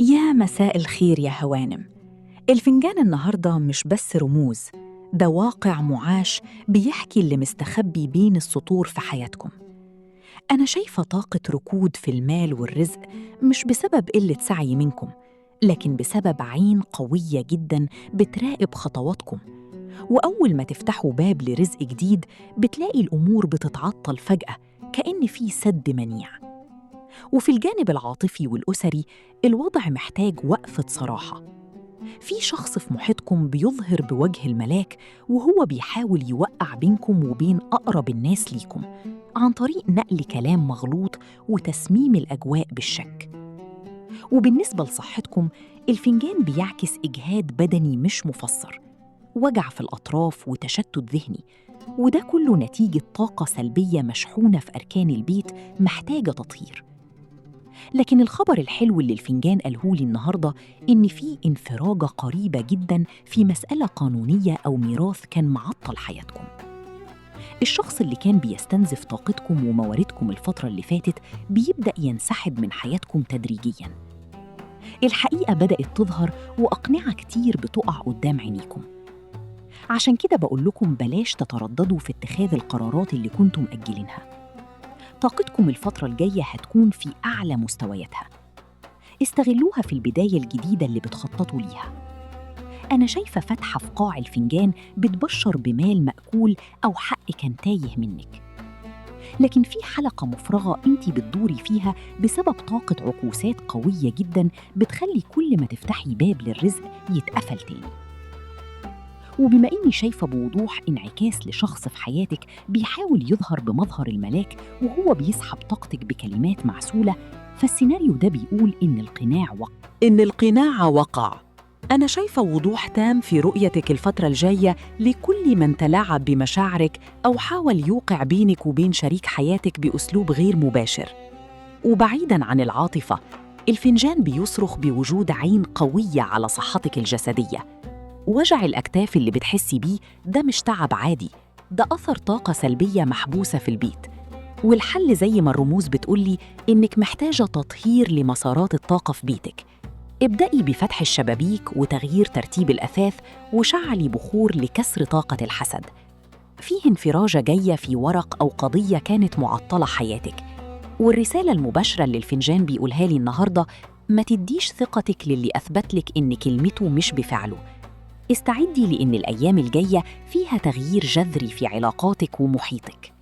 يا مساء الخير يا هوانم. الفنجان النهاردة مش بس رموز، ده واقع معاش بيحكي اللي مستخبي بين السطور في حياتكم. أنا شايفة طاقة ركود في المال والرزق، مش بسبب قلة سعي منكم، لكن بسبب عين قوية جداً بتراقب خطواتكم. وأول ما تفتحوا باب لرزق جديد بتلاقي الأمور بتتعطل فجأة، كأن في سد منيع. وفي الجانب العاطفي والأسري الوضع محتاج وقفة صراحة. في شخص في محيطكم بيظهر بوجه الملاك، وهو بيحاول يوقع بينكم وبين أقرب الناس ليكم عن طريق نقل كلام مغلوط وتسميم الأجواء بالشك. وبالنسبة لصحتكم، الفنجان بيعكس إجهاد بدني مش مفسر، وجع في الأطراف وتشتت ذهني، وده كله نتيجة طاقة سلبية مشحونة في أركان البيت محتاجة تطهير. لكن الخبر الحلو اللي الفنجان قالهولي النهاردة إن في انفراجة قريبة جداً في مسألة قانونية أو ميراث كان معطل حياتكم. الشخص اللي كان بيستنزف طاقتكم ومواردكم الفترة اللي فاتت بيبدأ ينسحب من حياتكم تدريجياً. الحقيقة بدأت تظهر، وأقنعة كتير بتقع قدام عينيكم. عشان كده بقول لكم بلاش تترددوا في اتخاذ القرارات اللي كنتم مأجلينها. طاقتكم الفترة الجاية هتكون في أعلى مستوياتها. استغلوها في البداية الجديدة اللي بتخططوا ليها. أنا شايفة فتحة في قاع الفنجان بتبشر بمال مأكول أو حق كان تايه منك. لكن في حلقة مفرغة أنتِ بتدوري فيها بسبب طاقة عكوسات قوية جداً بتخلي كل ما تفتحي باب للرزق يتقفل تاني. وبما إني شايفة بوضوح انعكاس لشخص في حياتك بيحاول يظهر بمظهر الملاك وهو بيسحب طاقتك بكلمات معسولة، فالسيناريو ده بيقول إن القناع وقع. أنا شايفة وضوح تام في رؤيتك الفترة الجاية لكل من تلاعب بمشاعرك أو حاول يوقع بينك وبين شريك حياتك بأسلوب غير مباشر. وبعيداً عن العاطفة، الفنجان بيصرخ بوجود عين قوية على صحتك الجسدية. وجع الأكتاف اللي بتحسي بيه ده مش تعب عادي، ده أثر طاقة سلبية محبوسة في البيت. والحل زي ما الرموز بتقولي إنك محتاجة تطهير لمسارات الطاقة في بيتك. ابدأي بفتح الشبابيك وتغيير ترتيب الأثاث، وشعلي بخور لكسر طاقة الحسد. فيه انفراجة جاية في ورق أو قضية كانت معطلة حياتك. والرسالة المباشرة اللي الفنجان بيقولها لي النهاردة: ما تديش ثقتك للي أثبتلك إن كلمته مش بفعله. استعدي لأن الأيام الجاية فيها تغيير جذري في علاقاتك ومحيطك.